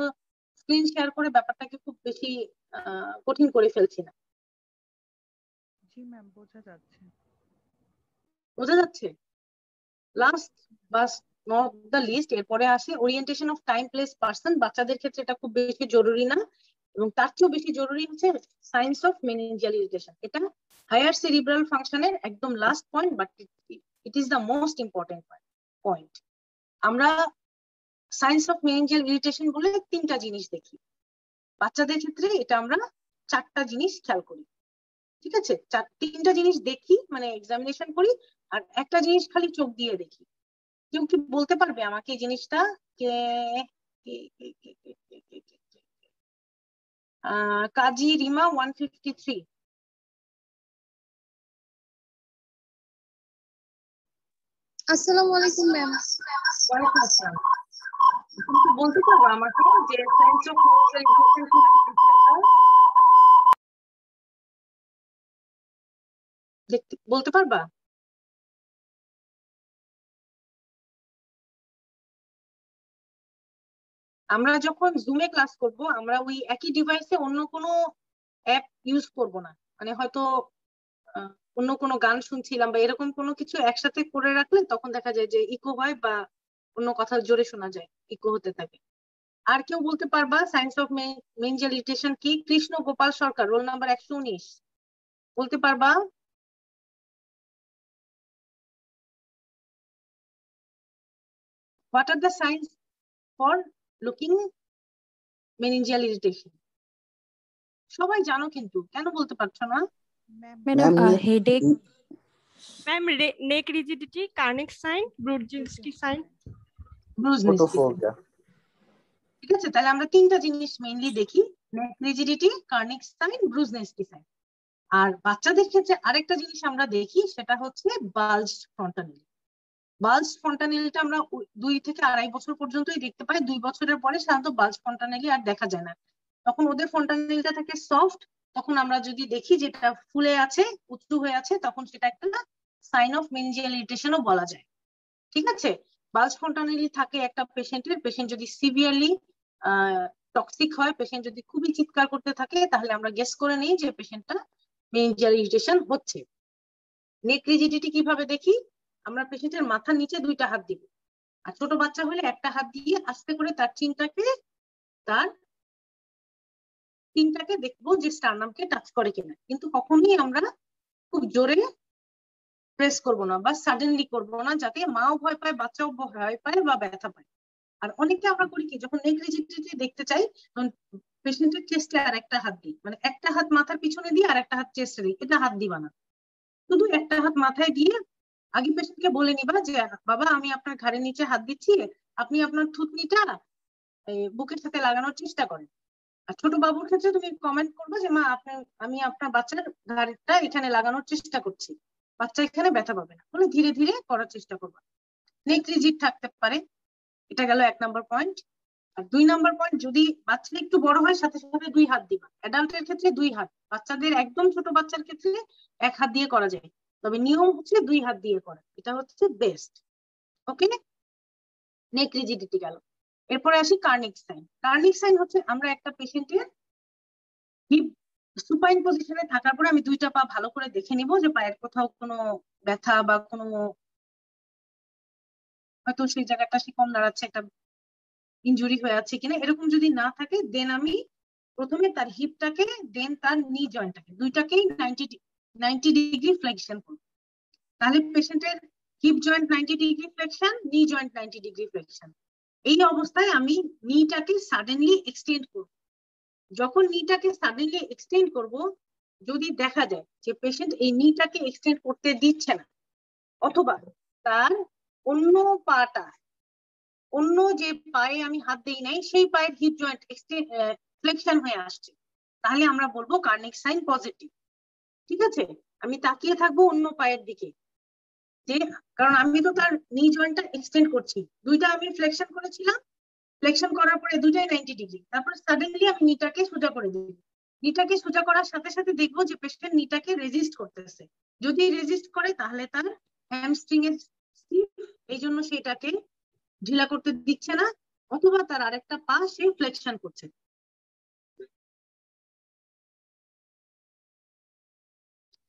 স্ক্রিন শেয়ার করে ব্যাপারটাকে খুব বেশি কঠিন করে ফেলছি না। জি ম্যাম, বোঝা যাচ্ছে। বোঝা যাচ্ছে? Last but not the least, এরপরে আসে orientation of time, place, person. বাচ্চাদের ক্ষেত্রে এটা খুব বেশি জরুরি না, এবং তার চেয়েও বেশি জরুরি হচ্ছে সাইন্স অফ মেনিনজিয়াল ইরিটেশন। এটা হায়ার সেরিব্রাল ফাংশনের একদম last point, but it is the most important point. আমরা সাইন্স অফ মেনিনজিয়াল ইরিটেশন বলে 3টা জিনিস দেখি, বাচ্চাদের ক্ষেত্রে এটা আমরা 4টা জিনিস খেয়াল করি, ঠিক আছে? 3টা জিনিস দেখি মানে এক্সামিনেশন করি, আর একটা জিনিস খালি চোখ দিয়ে দেখি। কেউ কি বলতে পারবে আমাকে এই জিনিসটা? কাজী রিমা 153। আসসালামু আলাইকুম ম্যাম। ওয়ালাইকুম আসসালাম। তুমি কি বলতে পারবে আমাকে যে সায়েন্স অফ বলতে পারবা? আমরা যখন জুমে ক্লাস করব, আমরা ওই একই ডিভাইসে অন্য কোনো অ্যাপ ইউজ করব না, মানে হয়তো অন্য কোনো গান শুনছিলাম বা এরকম কোনো কিছু একসাথে করে রাখলে তখন দেখা যায় যে ইকো হয় বা অন্য কথা জোরে শোনা যায়, ইকো হতে থাকে। আর কেউ বলতে পারবা সায়েন্স অফ মেনিনজিয়াল ইরিটেশন কি? কৃষ্ণ গোপাল সরকার, রোল নাম্বার 119, বলতে পারবা? What are the signs for looking meningeal irritation? সবাই জানো কিন্তু কেন বলতে পারছো না? ম্যাডাম হেডেক, ম্যাম নেক রিজিডিটি, কার্নিক সাইন, ব্রুডজিনস্কি সাইন, ব্রুজনেসকি। ঠিক আছে, তাহলে আমরা তিনটা জিনিস মেইনলি দেখি, নেক রিজিডিটি, কার্নিক সাইন, ব্রুজনেসকি সাইন। আর বাচ্চাদের ক্ষেত্রে আরেকটা জিনিস আমরা দেখি, সেটা হচ্ছে বাল্জ ফ্রন্টানেলি। বাল্জ ফ্রন্টানেলিটা আমরা 2 থেকে 2.5 বছর পর্যন্তই দেখতে পাই। 2 বছরের পরে সাধারণত বাল্জ ফ্রন্টানেলি আর দেখা যায় না, তখন ওদের ফ্রন্টানেলিটা থাকে সফট। তখন আমরা যদি দেখি যেটা ফুলে আছে, উঁচু হয়ে আছে, তখন সেটা একটা সাইন অফ মেনিনজিয়াল ইরিটেশনও বলা যায়। ঠিক আছে, বাল্জ ফ্রন্টানেলি থাকে একটা পেশেন্টের, পেশেন্ট যদি সিভিয়ারলি টক্সিক হয়, পেশেন্ট যদি খুবই চিৎকার করতে থাকে, তাহলে আমরা গেস করে নিই যে পেশেন্টটা মেনিনজিয়াল ইরিটেশন হচ্ছে। নেক রিজিডিটি কিভাবে দেখি? আমরা পেশেন্টের মাথার নিচে 2টা হাত দিব, আর ছোট বাচ্চা হলে একটা হাত দিয়ে আস্তে করে তার চিনটাকে দেখবো যে স্টারনামকে টাচ করে কিনা, কিন্তু কখনোই আমরা খুব জোরে প্রেস করবো না বা সাডেনলি করবো না, যাতে মাও ভয় পায়, বাচ্চাও ভয় পায় বা ব্যথা পায়। আর অনেকে আমরা করি কি, যখন নেক রিজিডিটি দেখতে চাই তখন পেশেন্টের চেস্টে আর একটা হাত দিই, মানে একটা হাত মাথার পিছনে দিয়ে আর একটা হাত চেস্টে দিই। এটা হাত দিবা না, শুধু একটা হাত মাথায় দিয়ে আগে পেশেন্টকে বলে নিবা যে বাবা আমি আপনার ঘাড়ের নিচে হাত দিচ্ছি, আপনি আপনার থুতনিটা বুকের সাথে লাগানোর চেষ্টা করেন। আর ছোট বাবুর ক্ষেত্রে তুমি কমেন্ট করবে যে মা আমি আপনার বাচ্চার ঘাড়টা এখানে লাগানোর চেষ্টা করছি, বাচ্চা এখানে ব্যথা পাবে না, বলে ধীরে ধীরে করার চেষ্টা করবা। নেক রিজিড থাকতে পারে, এটা গেল 1 নম্বর পয়েন্ট। আর 2 নম্বর পয়েন্ট, যদি বাচ্চা একটু বড় হয় সাথে সাথে 2 হাত দিবা। অ্যাডাল্টের ক্ষেত্রে 2 হাত, বাচ্চাদের একদম ছোট বাচ্চার ক্ষেত্রে 1 হাত দিয়ে করা যায়, তবে নিয়ম হচ্ছে 2 হাত দিয়ে করা, এটা হচ্ছে বেস্ট। ওকে, নেক রিজিডিটি গেল। এরপরে আসি কার্নিক সাইন। কার্নিক সাইন হচ্ছে আমরা একটা পেশেন্টের হিপ সুপাইন পজিশনে থাকার পরে আমি 2টা পা ভালো করে দেখে নিব যে পায়ের কোথাও কোনো ব্যথা বা কোনো হয়তো সেই জায়গাটা সে কম দাঁড়াচ্ছে, একটা ইনজুরি হয়ে আছে কিনা, এরকম যদি না থাকে দেন আমি প্রথমে তার হিপটাকে দেন তার নি জয়েন্টটাকে 2টাকেই 90 ডিগ্রি ফ্লেকশন করব। তাহলে পেশেন্টের হিপ জয়েন্ট 90 ডিগ্রি ফ্লেকশন, নি জয়েন্ট 90 ডিগ্রি ফ্লেকশন। এই অবস্থায় আমি নিটাকে সাডেনলি এক্সটেন্ড করব। যখন নিটাকে সাডেনলি এক্সটেন্ড করব, যদি দেখা যায় যে পেশেন্ট এই নিটাকে এক্সটেন্ড করতে দিচ্ছে না, অথবা তার অন্য যে পায়ে আমি হাত দেই নাই সেই পায়ের হিপ জয়েন্ট ফ্লেকশন হয়ে আসছে, তাহলে আমরা বলবো কার্নিক সাইন পজিটিভ। ঠিক আছে, আমি তাকিয়ে থাকবো অন্য পায়ের দিকে, যে কারণ আমি তো তার নি জয়েন্টটা এক্সটেন্ড করছি, 2টা আমি ফ্লেকশন করেছিলাম, ফ্লেকশন করার পরে 2টাই 90 ডিগ্রি, তারপর সাডেনলি আমি নিটাকে সোজা করে দিই। নিটাকে সোজা করার সাথে সাথে দেখবো যে পেশেন্ট নিটাকে রেজিস্ট করতেছে, যদি রেজিস্ট করে তাহলে তার হ্যামস্ট্রিং এর স্টিফ, এই জন্য সেটাকে ঢিলা করতে দিচ্ছে না, অথবা তার আরেকটা পা সে ফ্লেকশন করছে।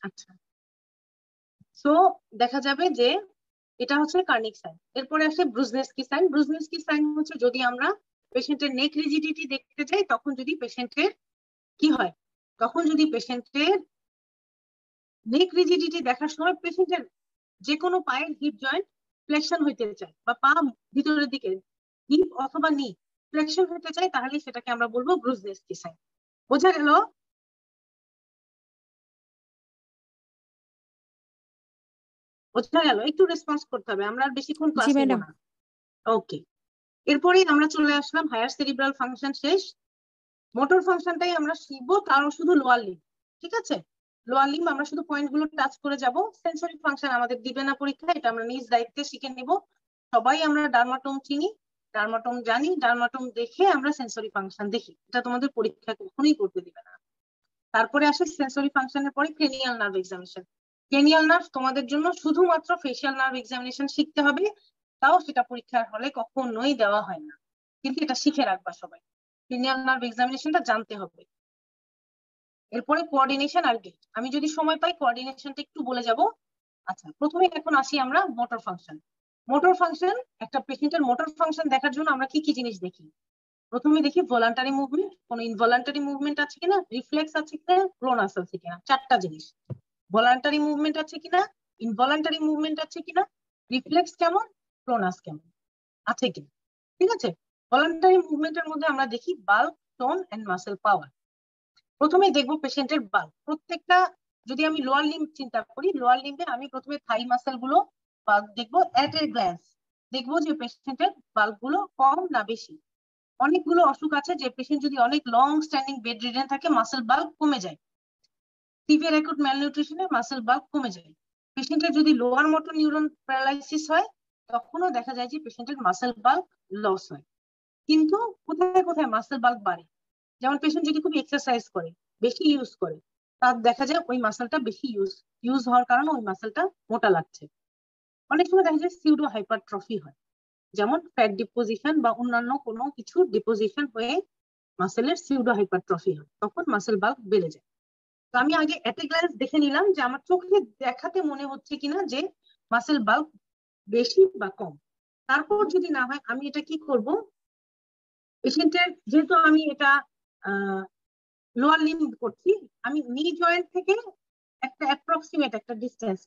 আচ্ছা, সো দেখা যাবে যে এটা হচ্ছে কার্নিক সাইন। এরপরে আসে ব্রুজনেসকি সাইন। ব্রুজনেসকি সাইন হচ্ছে যদি আমরা পেশেন্টের নেক রিজিডিটি দেখতে চাই, তখন যদি পেশেন্টের কি হয়, তখন যদি পেশেন্টের নেক রিজিডিটি দেখার সময় পেশেন্টের যে কোনো পায়ের হিপ জয়েন্ট ফ্লেকশন হইতে চায় বা পা ভিতরের দিকে হিপ অথবা নি ফ্লেকশন হতে চায়, তাহলে সেটাকে আমরা বলবো ব্রুজনেসকি সাইন। বোঝা গেল? বোঝা গেল? একটু রেসপন্স করতে হবে, আমরা আর বেশিক্ষণ ক্লাস নিব না। ওকে, এরপরে আমরা চলে আসলাম হায়ার সেরিব্রাল ফাংশন শেষ, মোটর ফাংশনটাই আমরা শিখবো, কারণ শুধু লোয়ার লিম্ব। ঠিক আছে, লোয়ার লিম্ব আমরা শুধু পয়েন্ট গুলো টাচ করে যাব, সেন্সরি ফাংশন আমাদের দিবে না পরীক্ষা, এটা আমরা নিজ দায়িত্বে শিখে নিব। সবাই আমরা ডার্মাটোম চিনি, ডার্মাটোম জানি, ডার্মাটোম দেখে আমরা সেন্সরি ফাংশন দেখি, এটা তোমাদের পরীক্ষা কখনোই করতে দিবে না। তারপরে আসে সেন্সরি ফাংশনের পরে cranial nerve examination. Cranial nerve তোমাদের জন্য শুধুমাত্র ফেশিয়াল নার্ভ এক্সামিনেশন শিখতে হবে, তাও সেটা পরীক্ষার হলে কখনোই দেওয়া হয় না, কিন্তু এটা শিখে রাখবা সবাই, ক্রেনিয়াল নার্ভ এক্সামিনেশনটা জানতে হবে। এরপরে কোঅর্ডিনেশন আর গেট, আমি যদি সময় পাই কোঅর্ডিনেশনটা একটু বলে যাব। আচ্ছা, প্রথমে এখন আসি আমরা মোটর ফাংশন। মোটর ফাংশন, একটা পেশেন্টের মোটর ফাংশন দেখার জন্য আমরা কি কি জিনিস দেখি? প্রথমে দেখি ভলান্টারি মুভমেন্ট, কোনো ইনভলান্টারি মুভমেন্ট আছে কিনা, রিফ্লেক্স আছে কিনা, ক্লোনাস আছে কিনা, চারটা জিনিস। ভলান্টারি মুভমেন্ট আছে কিনা, ইনভলান্টারি মুভমেন্ট আছে কিনা, রিফ্লেক্স কেমন, ক্লোনাস কেমন আছে কিনা। ঠিক আছে, ভলান্টারি মুভমেন্টের মধ্যে আমরা দেখি bulk, tone and muscle power. প্রথমে দেখবো পেশেন্টের বাল্ক। প্রত্যেকটা, যদি আমি লোয়ার লিম্ব চিন্তা করি, লোয়ার লিম্বে আমি প্রথমে থাই মাসেল গুলো বাল্ক দেখবো এট এ গ্ল্যান্স। দেখবো যে পেশেন্টের বাল্ক গুলো কম না বেশি। অনেকগুলো অসুখ আছে যে পেশেন্ট যদি অনেক লং স্ট্যান্ডিং বেড রিডেন থাকে মাসেল বাল্ক কমে যায়। সিভিয়ার অ্যাকুট ম্যালনিউট্রিশনে মাসেল বাল্ক কমে যায়। পেশেন্টের যদি লোয়ার মোটর নিউরন প্যারালাইসিস হয় তখনও দেখা যায় যে পেশেন্টের মাসেল বাল্ক লস হয়। কিন্তু কোথায় কোথায় মাসেল বাল্ক বাড়ে, যেমন পেশেন্ট যদি খুব এক্সারসাইজ করে, বেশি ইউজ করে, তার দেখা যায় ওই মাসেলটা বেশি ইউজ হওয়ার কারণে ওই মাসেলটা মোটা লাগছে। অনেক সময় দেখা যায় সিউডো হাইপারট্রফি হয়, যেমন ফ্যাট ডিপোজিশন বা অন্যান্য কোনো কিছু ডিপোজিশন হয়ে মাসেলের সিউডো হাইপারট্রফি হয়, তখন মাসেল বাল্ক বেড়ে যায়। তো আমি আগে এট এ গ্ল্যান্স দেখে নিলাম যে আমার চোখে দেখাতে মনে হচ্ছে কিনা যে মাসেল বাল্ক বেশি বা কম। তারপর যদি না হয় আমি এটা কি করব, পেশেন্টের, যেহেতু আমি এটা লোয়ার লিম্ব করছি, আমি নি জয়েন্ট থেকে একটা অ্যাপ্রক্সিমেট একটা ডিস্টেন্স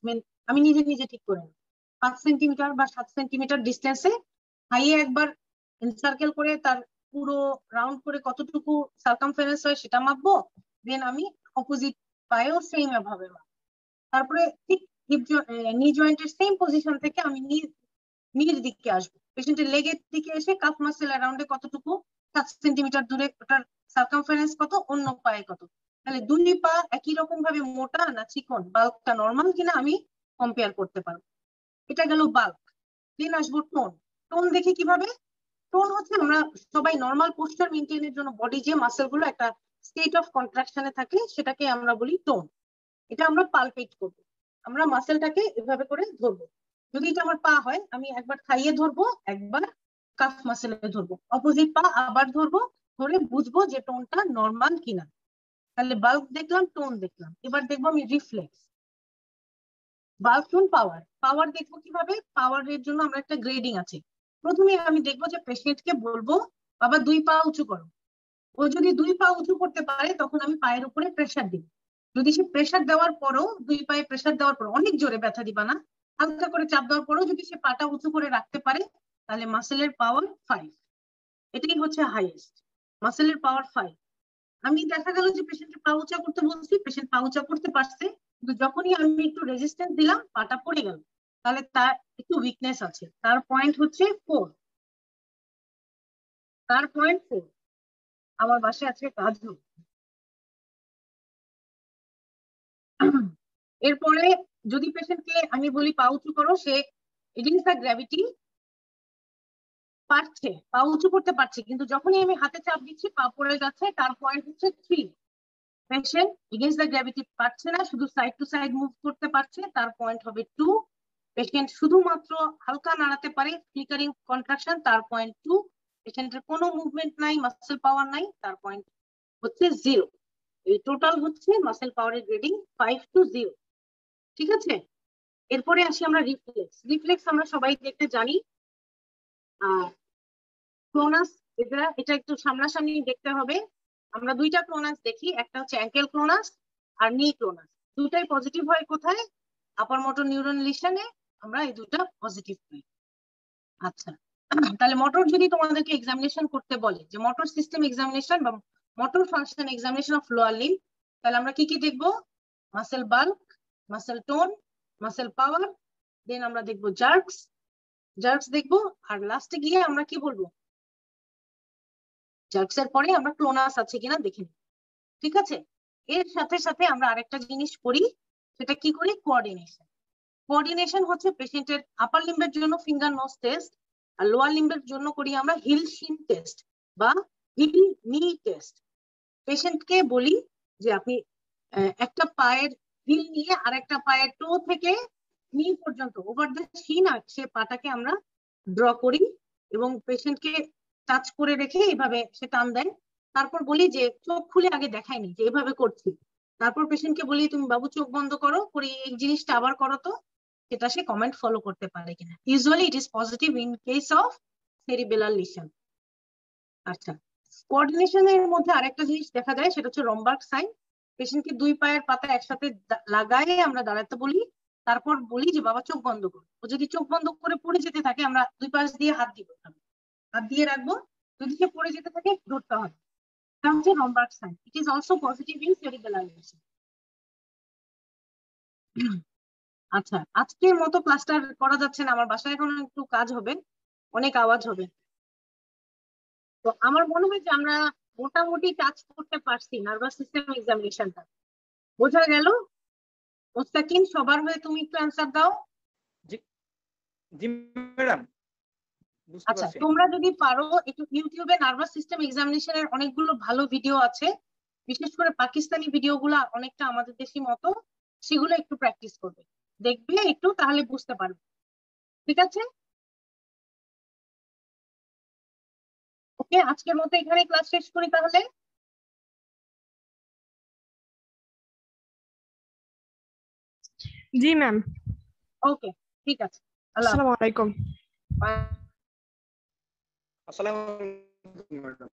আমি নিজে নিজে ঠিক করে নেব। 5 সেন্টিমিটার বা 7 সেন্টিমিটার ডিস্টেন্সে হাইয়ে একবার এনসার্কেল করে তার পুরো রাউন্ড করে কতটুকু সার্কামফারেন্স হয় সেটা মাপবো। দেন আমি অপোজিট পায়েও সেম ভাবে মাপবো। তারপরে ঠিক নি জয়েন্টের সেম পজিশন থেকে আমি নির দিকে আসবো, পেশেন্টের লেগের দিকে এসে কাফ মাসেল অ্যারাউন্ডে কতটুকু, 7 সেন্টিমিটার দূরে ওটার সার্কামফারেন্স কত, অন্য পায়ে কত। তাহলে দুই পা একই রকম ভাবে মোটা না চিকন, বাল্কটা নর্মাল কিনা আমি কম্পেয়ার করতে পারবো। এটা গেল বাল্ক। দেন আসবো টোন। টোন দেখি কিভাবে, টোন হচ্ছে আমরা সবাই নর্মাল পোস্টার মেনটেনের জন্য বডি যে মাসেল গুলো একটা স্টেট অফ কন্ট্রাকশনে থাকে সেটাকে আমরা বলি টোন। এটা আমরা পালপেট করবো, আমরা মাসেলটাকে এভাবে করে ধরবো। যদি এটা আমার পা হয় আমি একবার থাইয়ে ধরবো, একবার কাফ মাসেলে ধরবো, অপোজিট পা আবার ধরবো, ধরে বুঝবো যে টোনটা নর্মাল কিনা। তাহলে বাল্ক দেখলাম, টোন দেখলাম। এবার দেখবো আমি রিফ্লেক্স। বাল্ক, টোন, পাওয়ার। পাওয়ার দেখবো কিভাবে, পাওয়ারের জন্য আমরা একটা গ্রেডিং আছে। প্রথমে আমি দেখবো যে পেশেন্টকে বলবো বাবা 2 পা উঁচু করো। ও যদি 2 পা উঁচু করতে পারে তখন আমি পায়ের উপরে প্রেসার দিব। যদি সে প্রেসার দেওয়ার পরও, 2 পায়ে প্রেসার দেওয়ার পর, অনেক জোরে ব্যথা দিবা না, হালকা করে চাপ দেওয়ার পরও যদি সে পাটা উঁচু করে রাখতে পারে তাহলে মাসেলের পাওয়ার 5। এটাই হচ্ছে হাইয়েস্ট, মাসেলের পাওয়ার 5। আমি দেখা গেল যে পেশেন্টের পা উঁচা করতে বলছি, পেশেন্ট পা উঁচা করতে পারছে, কিন্তু যখনই আমি একটু রেজিস্ট্যান্স দিলাম পাটা পড়ে গেল, তাহলে তার একটু উইকনেস আছে। তার পয়েন্ট হচ্ছে 4। তার পয়েন্ট 4। আমার বাসায় আজকে কাজ হবে। এরপরে যদি পেশেন্টকে আমি বলি পা উঁচু করো, সে এগেইনস্ট দ্য গ্র্যাভিটি পারছে, পা উঁচু করতে পারছে, কিন্তু যখনই আমি হাতে চাপ দিচ্ছি পা পড়ে যাচ্ছে, তার পয়েন্ট হচ্ছে 3। পেশেন্ট এগেইনস্ট দ্য গ্র্যাভিটি পারছে না, শুধু সাইড টু সাইড মুভ করতে পারছে, তার পয়েন্ট হবে 2। পেশেন্ট শুধুমাত্র হালকা নাড়াতে পারে, ফ্লিকারিং কন্ট্রাকশন, তার পয়েন্ট 2। পেশেন্টের কোনো মুভমেন্ট নাই, মাসেল পাওয়ার নাই, তার পয়েন্ট হচ্ছে 0। এই টোটাল হচ্ছে মাসেল পাওয়ারের গ্রেডিং 5 to 0। ঠিক আছে, এরপরে আসি আমরা রিফ্লেক্স। রিফ্লেক্স আমরা সবাই দেখতে জানি। ক্লোনাস, এটা একটু সামনাসামনি দেখতে হবে। আমরা 2টা ক্লোনাস দেখি, একটা হচ্ছে অ্যাঙ্কেল ক্লোনাস আর নি ক্লোনাস। দুটাই পজিটিভ হয় কোথায়, আপার মোটর নিউরন লিশনে আমরা এই দুটা পজিটিভ পাই। আচ্ছা, তাহলে মোটর যদি তোমাদেরকে এক্সামিনেশন করতে বলে যে মোটর সিস্টেম এক্সামিনেশন বা motor function examination of lower limb, তাহলে আমরা কি কি দেখবো, muscle bulk, muscle tone, muscle power, then আমরা দেখবো জার্কস দেখবো, আর লাস্টে গিয়ে আমরা কি বলবো, জার্কস এর পরে আমরা ক্লোনাস আছে কিনা দেখে নিই। ঠিক আছে, এর সাথে সাথে আমরা আরেকটা জিনিস করি, সেটা কি করি, কোঅর্ডিনেশন। কোঅর্ডিনেশন হচ্ছে পেশেন্টের আপার লিম্বের জন্য ফিঙ্গার নোজ টেস্ট, আর লোয়ার লিম্বের জন্য করি আমরা হিল শিন টেস্ট বা হিল নি টেস্ট। পেশেন্টকে বলি যে আপনি একটা পায়ের হিল নিয়ে আর একটা পায়ের টো থেকে নি পর্যন্ত ওভার দ্য শিন সে পাটাকে আমরা ড্র করি এবং পেশেন্টকে টাচ করে রেখে এইভাবে সে টান দেয়। তারপর বলি যে চোখ খুলে আগে দেখায়নি যে এভাবে করছি, তারপর পেশেন্টকে বলি তুমি বাবু চোখ বন্ধ করো, করে এই জিনিসটা আবার করো, তো সেটা সে কমেন্ট ফলো করতে পারে কিনা। Usually it is positive in case of cerebellar lesion. আচ্ছা, কোঅর্ডিনেশনের মধ্যে আরেকটা জিনিস দেখা যায়, সেটা হচ্ছে রমবার্গ সাইন। পেশেন্টকে দুই পায়ের পাতা একসাথে লাগায়ে আমরা দাঁড়াতে বলি, তারপর বলি যে বাবা চোখ বন্ধ করো। ও যদি চোখ বন্ধ করে পড়ে যেতে থাকে, আমরা দুই পাশ দিয়ে হাত দিব, হাত দিয়ে রাখবো। যদি সে পড়ে যেতে থাকে ধরতে হবে। এটা হচ্ছে Romberg sign. It is also positive in cerebral aneurysm. আচ্ছা, আজকের মতো ক্লাসটা করা যাচ্ছে না, আমার বাসায় এখন একটু কাজ হবে, অনেক আওয়াজ হবে। তো আমার মনে হয় যে আমরা মোটামুটি টাচ করতে পারছি নার্ভাস সিস্টেম এক্সামিনেশনটা। বোঝা গেল? মোস্তাকিন, সবার হয়ে তুমি একটু অ্যান্সার দাও। জি ম্যাডাম। আচ্ছা, তোমরা যদি পারো একটু ইউটিউবে নার্ভাস সিস্টেম এক্সামিনেশনের অনেকগুলো ভালো ভিডিও আছে, বিশেষ করে পাকিস্তানি ভিডিওগুলো অনেকটা আমাদের দেশি মতো, সেগুলো একটু প্র্যাকটিস করবে, দেখবে একটু, তাহলে বুঝতে পারবে। ঠিক আছে? ওকে, আজকের মতো এখানে ক্লাস শেষ করি তাহলে। জি ম্যাম। ওকে, ঠিক আছে। আল্লাহ আসসালামু আলাইকুম। হাফেজ। আসসালামু আলাইকুম ম্যাডাম।